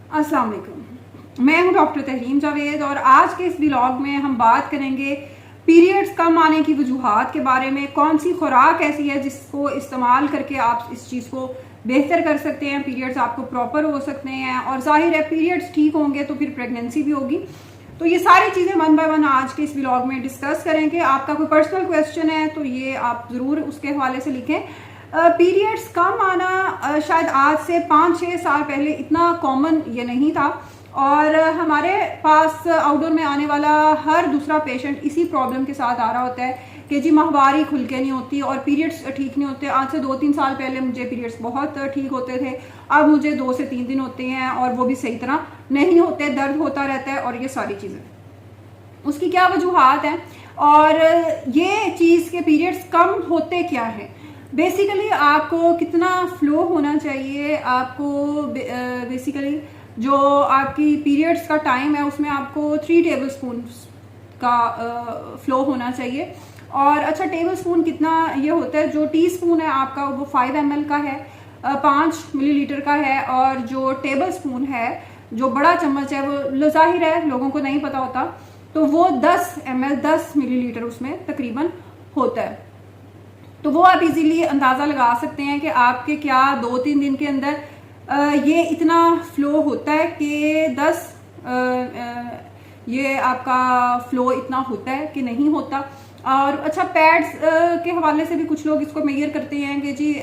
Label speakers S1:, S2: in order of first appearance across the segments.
S1: अस्सलाम वालेकुम, मैं हूं डॉक्टर तहरीम जावेद और आज के इस व्लॉग में हम बात करेंगे पीरियड्स कम आने की वजूहात के बारे में। कौन सी खुराक ऐसी है जिसको इस्तेमाल करके आप इस चीज़ को बेहतर कर सकते हैं, पीरियड्स आपको प्रॉपर हो सकते हैं और जाहिर है पीरियड्स ठीक होंगे तो फिर प्रेगनेंसी भी होगी। तो ये सारी चीज़ें वन बाय वन आज के इस व्लॉग में डिस्कस करेंगे। आपका कोई पर्सनल क्वेश्चन है तो ये आप ज़रूर उसके हवाले से लिखें। पीरियड्स कम आना शायद आज से 5-6 साल पहले इतना कॉमन ये नहीं था और हमारे पास आउटडोर में आने वाला हर दूसरा पेशेंट इसी प्रॉब्लम के साथ आ रहा होता है कि जी माहवारी खुल के नहीं होती और पीरियड्स ठीक नहीं होते। आज से 2-3 साल पहले मुझे पीरियड्स बहुत ठीक होते थे, अब मुझे 2 से 3 दिन होते हैं और वो भी सही तरह नहीं होते, दर्द होता रहता है और ये सारी चीज़ें। उसकी क्या वजूहात हैं और ये चीज़ के पीरियड्स कम होते क्या है। बेसिकली आपको कितना फ्लो होना चाहिए, आपको बेसिकली जो आपकी पीरियड्स का टाइम है उसमें आपको 3 टेबलस्पून का फ्लो होना चाहिए। और अच्छा, टेबलस्पून कितना ये होता है, जो टीस्पून है आपका वो 5 ml का है, 5 मिलीलीटर का है और जो टेबलस्पून है जो बड़ा चम्मच है वो जाहिर है लोगों को नहीं पता होता, तो वो 10 ml 10 मिलीलीटर उसमें तकरीबन होता है। तो वो आप इजीली अंदाज़ा लगा सकते हैं कि आपके क्या 2-3 दिन के अंदर ये इतना फ्लो होता है कि 10 ये आपका फ्लो इतना होता है कि नहीं होता। और अच्छा, पैड्स के हवाले से भी कुछ लोग इसको मेजर करते हैं कि जी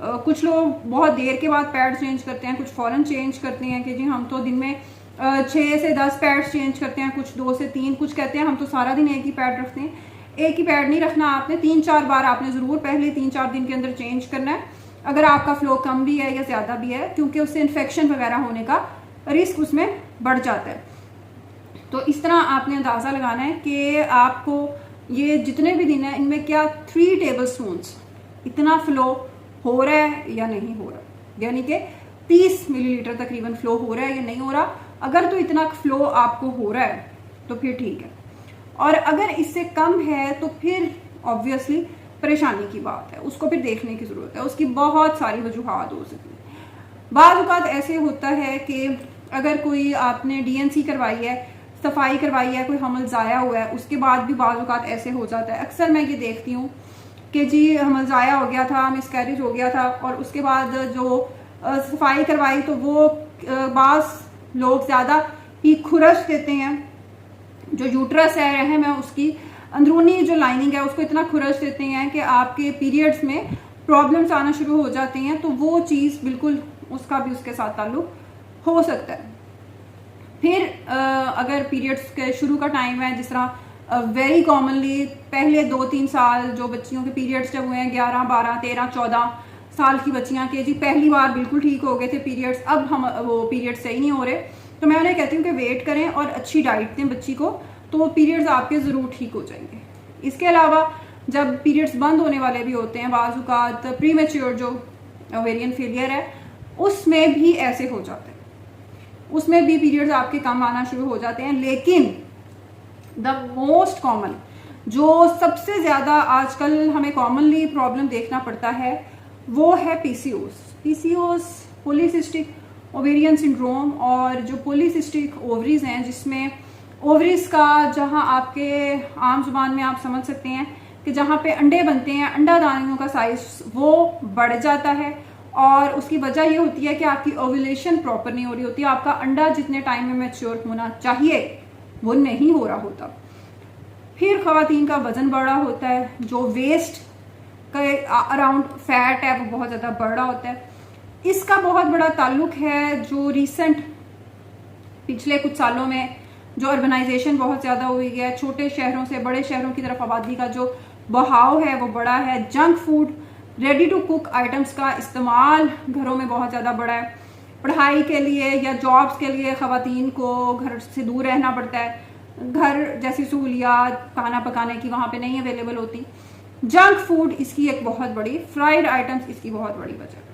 S1: कुछ लोग बहुत देर के बाद पैड चेंज करते हैं, कुछ फ़ौरन चेंज करते हैं कि जी हम तो दिन में 6 से 10 पैड्स चेंज करते हैं, कुछ 2 से 3, कुछ कहते हैं हम तो सारा दिन एक ही पैड रखते हैं। एक ही पैड नहीं रखना आपने, 3-4 बार आपने ज़रूर पहले 3-4 दिन के अंदर चेंज करना है अगर आपका फ्लो कम भी है या ज़्यादा भी है, क्योंकि उससे इन्फेक्शन वगैरह होने का रिस्क उसमें बढ़ जाता है। तो इस तरह आपने अंदाज़ा लगाना है कि आपको ये जितने भी दिन है इनमें क्या 3 टेबलस्पून्स इतना फ्लो हो रहा है या नहीं हो रहा, यानी कि 30 मिलीलीटर तकरीबन फ्लो हो रहा है या नहीं हो रहा। अगर तो इतना फ्लो आपको हो रहा है तो फिर ठीक है, और अगर इससे कम है तो फिर ऑब्वियसली परेशानी की बात है, उसको फिर देखने की ज़रूरत है। उसकी बहुत सारी वजूहात हो सकती हैं। बाज़ औक़ात ऐसे होता है कि अगर कोई आपने DNC करवाई है, सफाई करवाई है, कोई हमल ज़ाया हुआ है, उसके बाद भी बाज़ औक़ात ऐसे हो जाता है। अक्सर मैं ये देखती हूँ कि जी हमल ज़ाया हो गया था, मिसकैरेज हो गया था और उसके बाद जो सफाई करवाई तो वो बाज़ लोग ज़्यादा ही खुरश देते हैं, जो यूट्रस है, रहम है, उसकी अंदरूनी जो लाइनिंग है उसको इतना खुरश देते हैं कि आपके पीरियड्स में प्रॉब्लम्स आना शुरू हो जाते हैं। तो वो चीज़ बिल्कुल उसका भी उसके साथ ताल्लुक हो सकता है। फिर अगर पीरियड्स के शुरू का टाइम है, जिस तरह वेरी कॉमनली पहले 2-3 साल जो बच्चियों के पीरियड्स जब हुए हैं, 11, 12, 13, 14 साल की बच्चियाँ के जी पहली बार बिल्कुल ठीक हो गए थे पीरियड्स, अब हम वो पीरियड्स सही नहीं हो रहे, तो मैं उन्हें कहती हूँ कि वेट करें और अच्छी डाइट दें बच्ची को, तो पीरियड्स आपके ज़रूर ठीक हो जाएंगे। इसके अलावा जब पीरियड्स बंद होने वाले भी होते हैं, बाज़ औक़ात प्रीमेच्योर जो ओवेरियन फेलियर है उसमें भी ऐसे हो जाते हैं, उसमें भी पीरियड्स आपके कम आना शुरू हो जाते हैं। लेकिन द मोस्ट कॉमन, जो सबसे ज़्यादा आजकल हमें कॉमनली प्रॉब्लम देखना पड़ता है, वो है PCOS, पॉलीसिस्टिक ओवेरियन सिंड्रोम। और जो पॉलीसिस्टिक ओवरीज हैं, जिसमें ओवरीज का जहां आपके आम जुबान में आप समझ सकते हैं कि जहां पे अंडे बनते हैं, अंडादानियों का साइज वो बढ़ जाता है और उसकी वजह ये होती है कि आपकी ओव्यूलेशन प्रॉपर नहीं हो रही होती, आपका अंडा जितने टाइम में मैच्योर होना चाहिए वो नहीं हो रहा होता। फिर ख़वातीन का वज़न बढ़ा होता है, जो वेस्ट का अराउंड फैट है वो बहुत ज़्यादा बढ़ रहा होता है। इसका बहुत बड़ा ताल्लुक है जो रिसेंट पिछले कुछ सालों में जो अर्बनाइजेशन बहुत ज़्यादा हुई है, छोटे शहरों से बड़े शहरों की तरफ आबादी का जो बहाव है वो बड़ा है। Junk food, ready to cook items का इस्तेमाल घरों में बहुत ज़्यादा बढ़ा है। पढ़ाई के लिए या जॉब्स के लिए ख़वातीन को घर से दूर रहना पड़ता है, घर जैसी सहूलियात खाना पकाने की वहाँ पे नहीं अवेलेबल होती। जंक फूड इसकी एक बहुत बड़ी, फ्राइड आइटम्स इसकी बहुत बड़ी वजह है।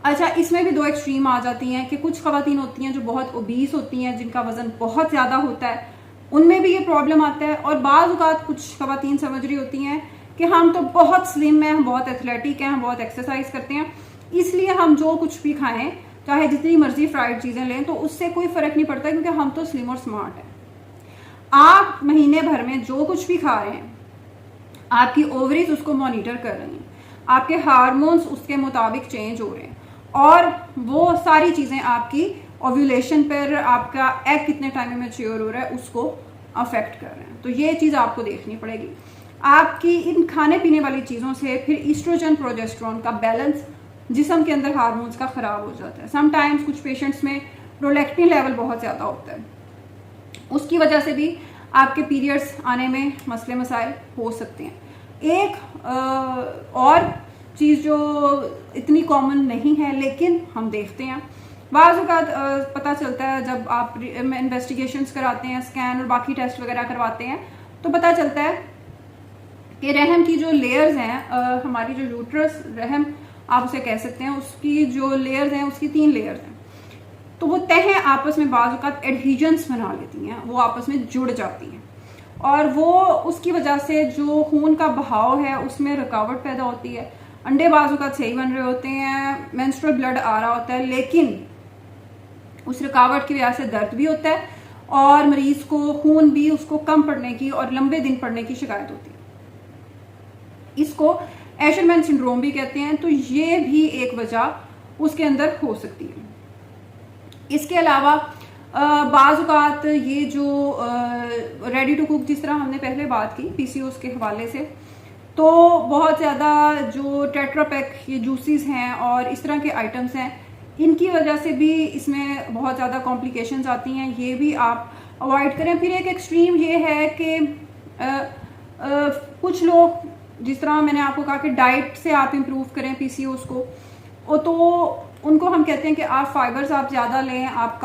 S1: अच्छा, इसमें भी 2 एक्सट्रीम आ जाती हैं कि कुछ ख़वातीन होती हैं जो बहुत ओबीस होती हैं, जिनका वज़न बहुत ज़्यादा होता है, उनमें भी ये प्रॉब्लम आता है। और बाज़ औक़ात कुछ ख़वातीन समझ रही होती हैं कि हम तो बहुत स्लिम हैं, हम बहुत एथलेटिक हैं, हम बहुत एक्सरसाइज करते हैं, इसलिए हम जो कुछ भी खाएं चाहे जितनी मर्जी फ्राइड चीज़ें लें, तो उससे कोई फ़र्क नहीं पड़ता, क्योंकि हम तो स्लिम और स्मार्ट हैं। आप महीने भर में जो कुछ भी खा रहे हैं, आपकी ओवरीज उसको मॉनिटर कर रही हैं, आपके हार्मोन्स उसके मुताबिक चेंज हो रहे हैं, और वो सारी चीज़ें आपकी ओव्यूलेशन पर, आपका एग कितने टाइम में मैच्योर हो रहा है, उसको अफेक्ट कर रहे हैं। तो ये चीज़ आपको देखनी पड़ेगी। आपकी इन खाने पीने वाली चीज़ों से फिर ईस्ट्रोजन प्रोजेस्टेरोन का बैलेंस जिस्म के अंदर हार्मोन्स का ख़राब हो जाता है। समटाइम्स कुछ पेशेंट्स में प्रोलैक्टिन लेवल बहुत ज़्यादा होता है, उसकी वजह से भी आपके पीरियड्स आने में मसले मसाइल हो सकते हैं। एक और चीज़ जो इतनी कॉमन नहीं है लेकिन हम देखते हैं, बाज़ औक़ात पता चलता है जब आप इन्वेस्टिगेशंस कराते हैं, स्कैन और बाकी टेस्ट वगैरह करवाते हैं, तो पता चलता है कि रहम की जो लेयर्स हैं, हमारी जो यूट्रस रहम आप उसे कह सकते हैं, उसकी जो लेयर्स हैं उसकी 3 लेयर्स हैं। तो वो तहें आपस में बाज़ औक़ात एडहीजन्स बना लेती हैं, वो आपस में जुड़ जाती हैं, और वो उसकी वजह से जो खून का बहाव है उसमें रुकावट पैदा होती है। अंडे बाज़ औक़ात सही बन रहे होते हैं, मेंस्ट्रुअल ब्लड आ रहा होता है, लेकिन उस रुकावट की वजह से दर्द भी होता है और मरीज को खून भी उसको कम पड़ने की और लंबे दिन पड़ने की शिकायत होती है। इसको एशरमैन सिंड्रोम भी कहते हैं। तो ये भी एक वजह उसके अंदर हो सकती है। इसके अलावा बाज़ औक़ात ये जो रेडी टू कुक, जिस तरह हमने पहले बात की पीसीओएस के हवाले से, तो बहुत ज़्यादा जो टेट्रा पैक ये जूसेस हैं और इस तरह के आइटम्स हैं, इनकी वजह से भी इसमें बहुत ज़्यादा कॉम्प्लिकेशंस आती हैं, ये भी आप अवॉइड करें। फिर एक एक्सट्रीम ये है कि कुछ लोग, जिस तरह मैंने आपको कहा कि डाइट से आप इम्प्रूव करें पीसीओएस को, तो उनको हम कहते हैं कि आप फाइबर्स आप ज़्यादा लें, आप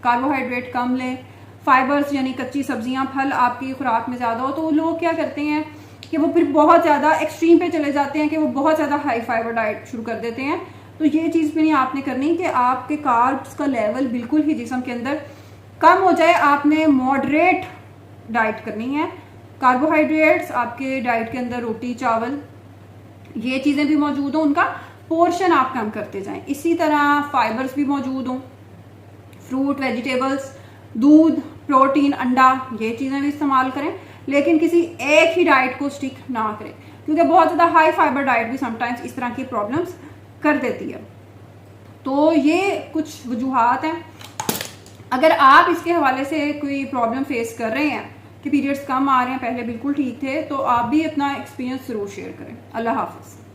S1: कार्बोहाइड्रेट कम लें, फाइबर्स यानी कच्ची सब्जियां, फल आपकी खुराक में ज़्यादा हो। तो लोग क्या करते हैं कि वो फिर बहुत ज़्यादा एक्सट्रीम पे चले जाते हैं कि वो बहुत ज़्यादा हाई फाइबर डाइट शुरू कर देते हैं। तो ये चीज़ भी नहीं आपने करनी कि आपके कार्ब्स का लेवल बिल्कुल ही जिस्म के अंदर कम हो जाए। आपने मॉडरेट डाइट करनी है। कार्बोहाइड्रेट्स आपके डाइट के अंदर रोटी, चावल, ये चीज़ें भी मौजूद हों, उनका पोर्शन आप कम करते जाएं। इसी तरह फाइबर्स भी मौजूद हों, फ्रूट, वेजिटेबल्स, दूध, प्रोटीन, अंडा, ये चीज़ें भी इस्तेमाल करें, लेकिन किसी एक ही डाइट को स्टिक ना करें, क्योंकि बहुत ज़्यादा हाई फाइबर डाइट भी समटाइम्स इस तरह की प्रॉब्लम्स कर देती है। तो ये कुछ वजूहात हैं। अगर आप इसके हवाले से कोई प्रॉब्लम फेस कर रहे हैं कि पीरियड्स कम आ रहे हैं, पहले बिल्कुल ठीक थे, तो आप भी अपना एक्सपीरियंस ज़रूर शेयर करें। अल्लाह हाफ़िज़।